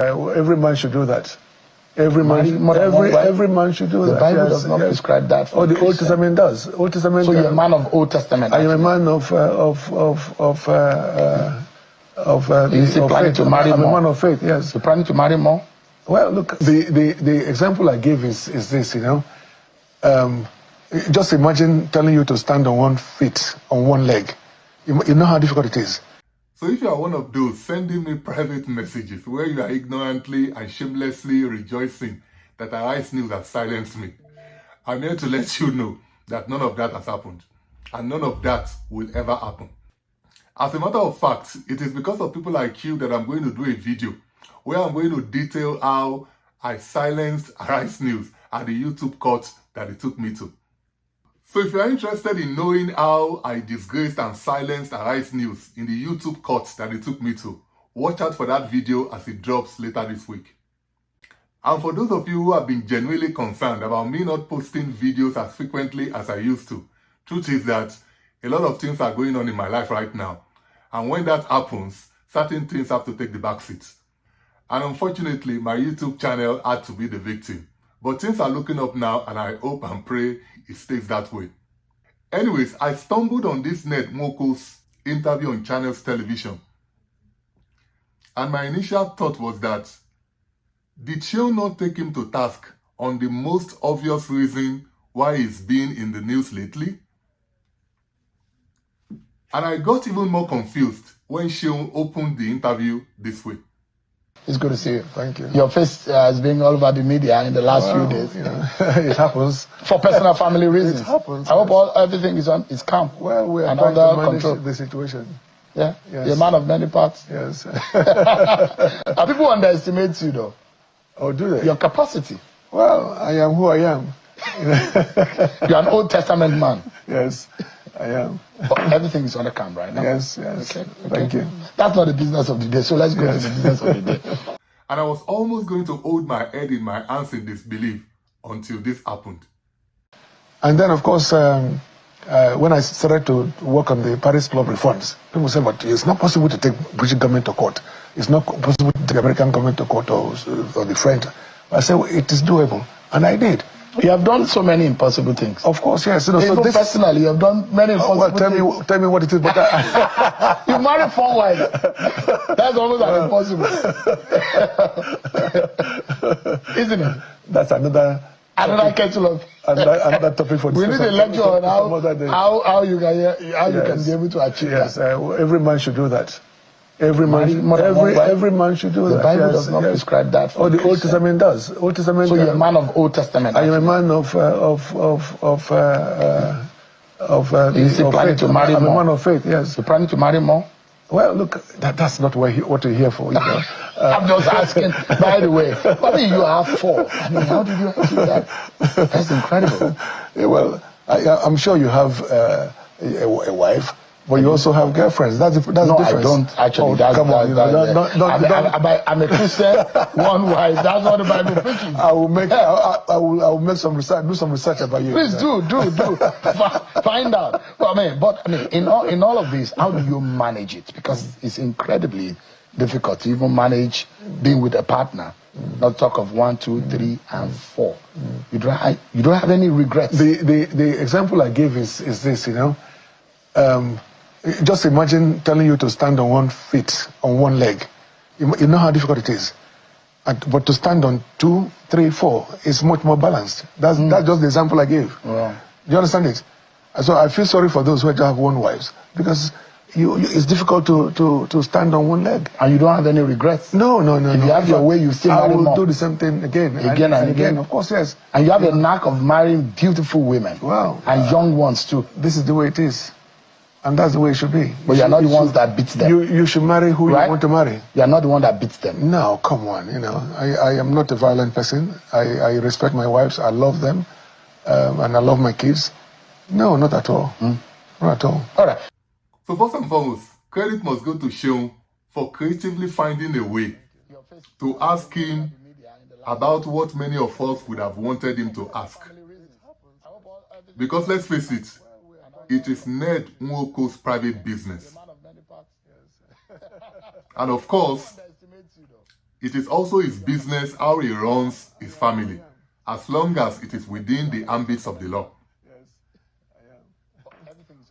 Every man should do that. Every man should do that. The Bible does not prescribe that. Oh, the Old Testament does. Old Testament. So you're a man of Old Testament. I am a man of planning to marry more? I'm a man of faith. Yes. You're planning to marry more? Well, look, the example I gave is this. Just imagine telling you to stand on one foot, on one leg. You know how difficult it is. So if you are one of those sending me private messages where you are ignorantly and shamelessly rejoicing that Arise News has silenced me, I'm here to let you know that none of that has happened. And none of that will ever happen. As a matter of fact, it is because of people like you that I'm going to do a video where I'm going to detail how I silenced Arise News at the YouTube court that it took me to. So if you are interested in knowing how I disgraced and silenced Arise News in the YouTube court that it took me to, watch out for that video as it drops later this week. And for those of you who have been genuinely concerned about me not posting videos as frequently as I used to, truth is that a lot of things are going on in my life right now. And when that happens, certain things have to take the back seat. And unfortunately, my YouTube channel had to be the victim. But things are looking up now, and I hope and pray it stays that way. Anyways, I stumbled on this Ned Nwoko's interview on Channels Television. And my initial thought was that, did she not take him to task on the most obvious reason why he's been in the news lately? And I got even more confused when she opened the interview this way. It's good to see you. Thank you. Your face has been all over the media in the last few days. It happens. For personal family reasons. It happens. I hope everything is calm. Well, we are trying to manage the situation. Yeah? Yes. You're a man of many parts. Yes. People underestimate you, though. Oh, do they? Your capacity. Well, I am who I am. You're an Old Testament man. Yes, I am. But everything is on the cam right now. Yes. Okay. Thank you. That's not the business of the day, so let's go to the business of the day. And I was almost going to hold my head in my hands in disbelief until this happened. And then, of course, when I started to work on the Paris Club reforms, people said, but it's not possible to take British government to court. It's not possible to take American government to court or the French. I said, well, it is doable. And I did. You have done so many impossible things. Of course, yes. Even personally, you have done many impossible things. Tell me what it is. But you married 4 wives. That's almost impossible. Isn't it? That's another kettle of... another topic for discussion. We need a lecture on how you can be able to achieve that. Yes, every man should do that. Every man should do that. The Bible does not prescribe that. Oh, the Old Testament does. Old Testament. So you're a man of Old Testament. I am a man of planning to marry more? I'm a man of faith. Yes. You're planning to marry more? Well, look, that's not what you're here for. I'm just asking. By the way, you have 4. I mean, how did you achieve that? That's incredible. Yeah, well, I'm sure you have a wife. But you also have girlfriends. That's the difference. I don't actually. I'm a Christian, 1 wife. That's what the Bible preaches. I will make some research. Do some research about you. Please do. Find out. In all of this, how do you manage it? Because it's incredibly difficult to even manage being with a partner. Not talk of 1, 2, 3, and 4. You don't have any regrets. The example I gave is this. Just imagine telling you to stand on one foot, on one leg. You know how difficult it is. But to stand on 2, 3, 4 is much more balanced. That's just the example I gave. Wow. Do you understand it? So I feel sorry for those who just have 1 wife, because it's difficult to stand on 1 leg. And you don't have any regrets? No. If you have your way, you still marry more. I will do the same thing again and again. Of course, yes. And you have a knack of marrying beautiful women. Wow. And young ones too. This is the way it is. And that's the way it should be. But you're not the ones that beats them. You should marry who you want to marry. You're not the one that beats them. No, come on. I am not a violent person. I respect my wives. I love them. And I love my kids. No, not at all. Not at all. All right. So first and foremost, credit must go to Seun for creatively finding a way to ask him about what many of us would have wanted him to ask. Because let's face it, it is Ned Nwoko's private business. And of course, It is also his business how he runs his family, as long as it is within the ambits of the law.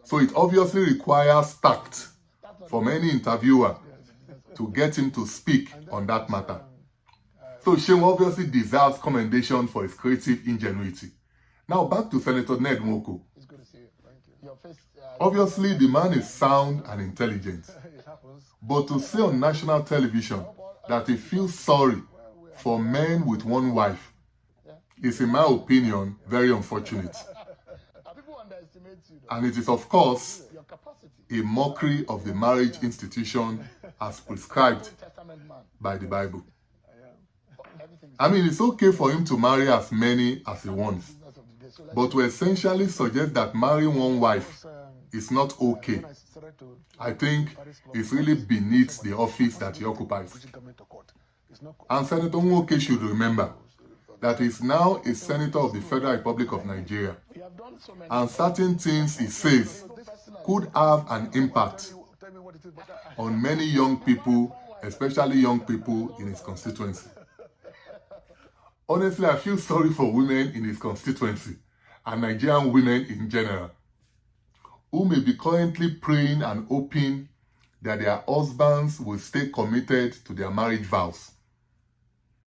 So it obviously requires tact from any interviewer to get him to speak on that matter. So Seun obviously deserves commendation for his creative ingenuity. Now back to Senator Ned Nwoko. Obviously, the man is sound and intelligent. But to say on national television that he feels sorry for men with one wife is, in my opinion, very unfortunate. And it is, of course, a mockery of the marriage institution as prescribed by the Bible. I mean, it's okay for him to marry as many as he wants, but to essentially suggest that marrying one wife is not okay, I think it's really beneath the office that he occupies. And Senator Nwoke should remember that he's now a senator of the Federal Republic of Nigeria, and certain things he says could have an impact on many young people, especially young people in his constituency. Honestly, I feel sorry for women in his constituency and Nigerian women in general, who may be currently praying and hoping that their husbands will stay committed to their marriage vows.